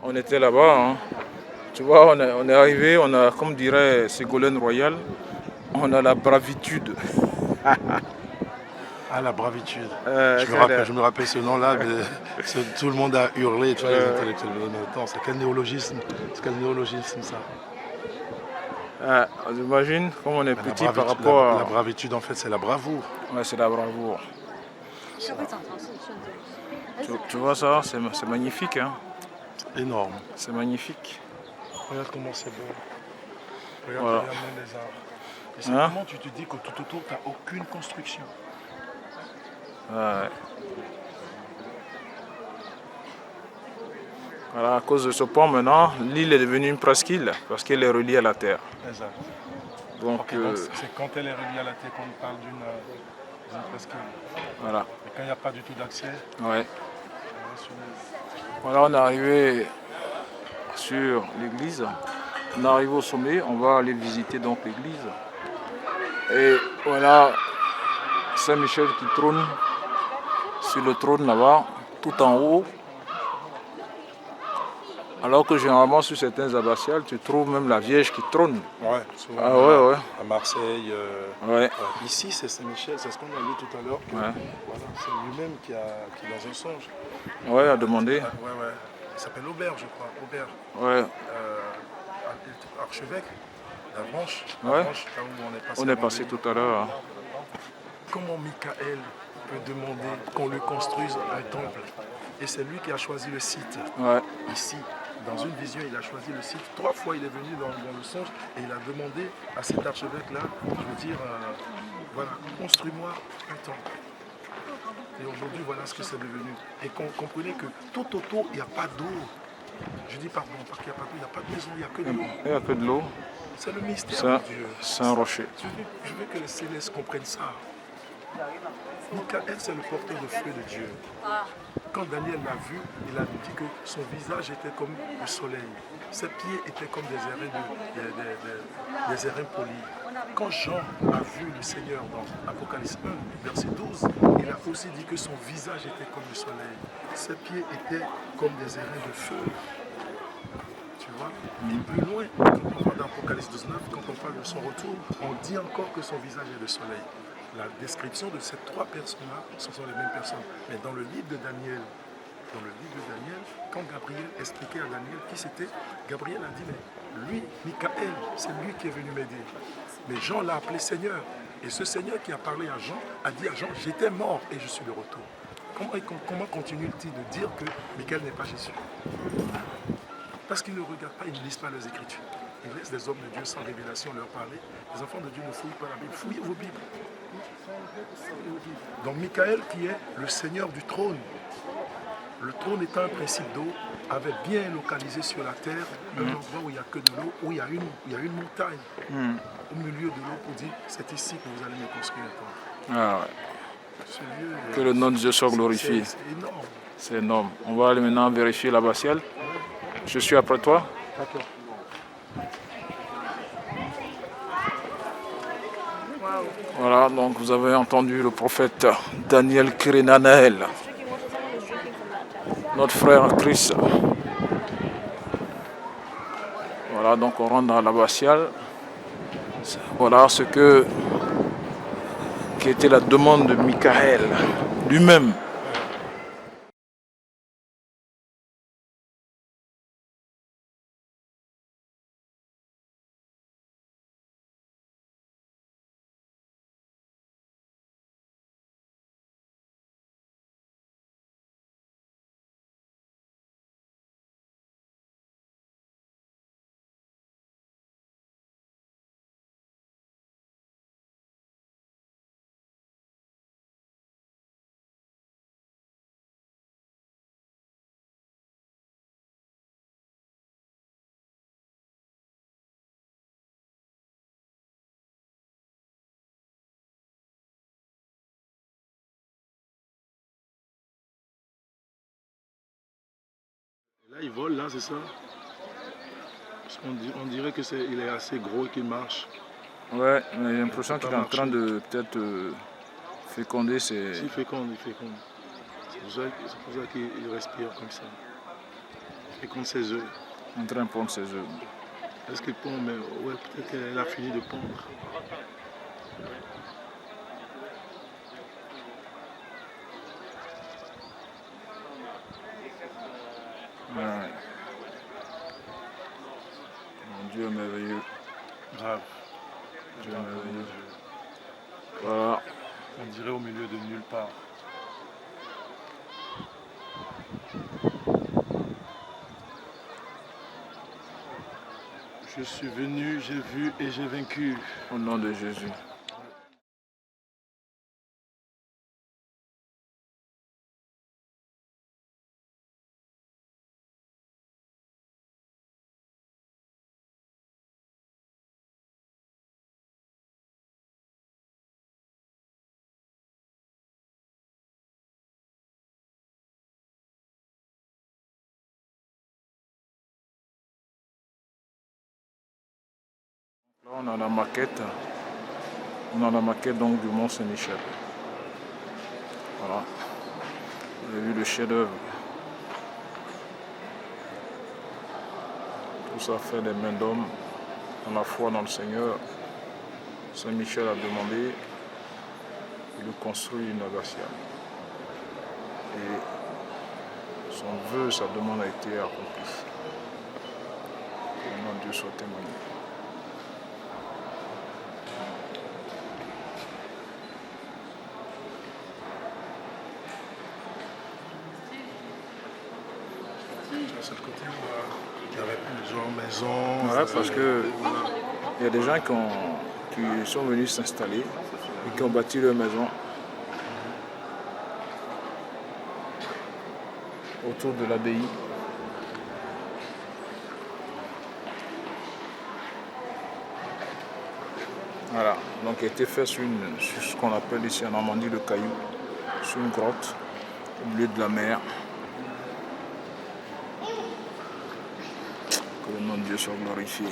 On était là-bas, hein. Tu vois, on est arrivé, on a, comme dirait Ségolène Royal, on a la bravitude. Ah, la bravitude. C'est la- Je me rappelle ce nom-là, mais tout le monde a hurlé, tous les euh, intellectuels de notre temps. C'est quel néologisme ça? J'imagine, comme on est Ben, petit par rapport la à... bravitude, en fait, c'est la bravoure. Ouais, c'est la bravoure. Tu vois ça, c'est magnifique, hein. C'est énorme. C'est magnifique. Regarde comment c'est beau. Voilà. Regarde même les arbres. Et c'est Hein? comment tu te dis que tout autour, tu n'as aucune construction. Ouais. Voilà, à cause de ce pont maintenant, l'île est devenue une presqu'île parce qu'elle est reliée à la terre. Exact. Donc, Ok, donc c'est quand elle est reliée à la terre qu'on parle d'une presqu'île. voilà. Et quand il n'y a pas du tout d'accès, Ouais. on est sur Voilà, on est arrivé sur l'église. On est arrivé au sommet, on va aller visiter donc l'église. Et voilà Saint-Michel qui trône sur le trône là-bas, tout en haut. Alors que généralement sur certains abbatiales, tu trouves même la Vierge qui trône. ouais, souvent Ah ouais, ouais. à Marseille. Ouais. Ici, c'est Saint-Michel, c'est ce qu'on a vu tout à l'heure. Ouais. Voilà, c'est lui-même qui est dans un songe. Ouais, à demander. Ouais. Il s'appelle Aubert, je crois. Aubert. Ouais. Archevêque. La branche. Ouais. Là où on est passé. On est passé tout à l'heure. Hein. Comment Michael peut demander qu'on lui construise un temple? Et c'est lui qui a choisi le site. Ouais. Ici, dans une vision, il a choisi le site. 3 fois, il est venu dans le songe et il a demandé à cet archevêque-là, je veux dire, voilà, construis-moi un temple. Et aujourd'hui, voilà ce que c'est devenu. Et comprenez que tout autour, il n'y a pas d'eau. Je dis pardon, parce qu'il n'y a pas d'eau, il n'y a pas de maison, il n'y a que de l'eau. Il y a que de l'eau. C'est le mystère Ça, de Dieu. c'est un rocher. Je veux que les célestes comprennent ça. Michael, c'est le porteur de feu de Dieu. Quand Daniel l'a vu, il a dit que son visage était comme le soleil. Ses pieds étaient comme des airains polis. Quand Jean a vu le Seigneur dans Apocalypse 1, verset 12, il a aussi dit que son visage était comme le soleil. Ses pieds étaient comme des airains de feu. Tu vois? Et plus loin, quand on parle d'Apocalypse 19, quand on parle de son retour, on dit encore que son visage est le soleil. La description de ces 3 personnes-là, ce sont les mêmes personnes. Mais dans le livre de Daniel, quand Gabriel expliquait à Daniel qui c'était, Gabriel a dit, mais lui, Michael, c'est lui qui est venu m'aider. Mais Jean l'a appelé Seigneur. Et ce Seigneur qui a parlé à Jean, a dit à Jean, j'étais mort et je suis de retour. Comment continue-t-il de dire que Michael n'est pas Jésus? Parce qu'ils ne regardent pas, ils ne lisent pas leurs Écritures. Ils laissent des hommes de Dieu sans révélation leur parler. Les enfants de Dieu ne fouillent pas la Bible. Fouillez vos Bibles. Donc Michael qui est le Seigneur du trône. Le trône étant un principe d'eau, avait bien localisé sur la terre un endroit où il n'y a que de l'eau, où il y a une montagne au milieu de l'eau pour dire c'est ici que vous allez me construire un temple. Ah ouais. Que le nom de Dieu soit glorifié. C'est énorme. C'est énorme. On va aller maintenant vérifier l'abbatiale. Je suis après toi. D'accord. Voilà, donc vous avez entendu le prophète Daniel Kirinanael, notre frère Chris. Voilà, donc on rentre dans l'abbatiale. Voilà ce qui était la demande de Michael lui-même. Là, il vole, là, c'est ça? Parce qu'on dirait qu'il est assez gros et qu'il marche. Ouais, mais j'ai l'impression qu'il est en train de peut-être féconder ses... Il féconde. C'est pour ça qu'il respire comme ça. Et contre ses œufs. en train de pondre ses œufs. Est-ce qu'il pond? Mais ouais, peut-être qu'elle a fini de pondre. Ouais. Mon Dieu merveilleux. Grave. Dieu merveilleux. Voilà. On dirait au milieu de nulle part. Je suis venu, j'ai vu et j'ai vaincu. Au nom de Jésus. Là, on a la maquette. On a la maquette donc du Mont Saint-Michel. Voilà. Vous avez vu le chef-d'œuvre. Tout ça fait des mains d'homme dans la foi dans le Seigneur. Saint-Michel a demandé de lui construire une abbatiale. Et son vœu, sa demande a été accomplie. Que le nom de Dieu soit témoigné. C'est le côté où il y avait plusieurs maisons. Ouais, parce que il y a des gens qui sont venus s'installer et qui ont bâti leur maison autour de l'abbaye. Voilà, donc il a été fait sur ce qu'on appelle ici en Normandie le caillou, sur une grotte au milieu de la mer. Que le nom de Dieu soit glorifié.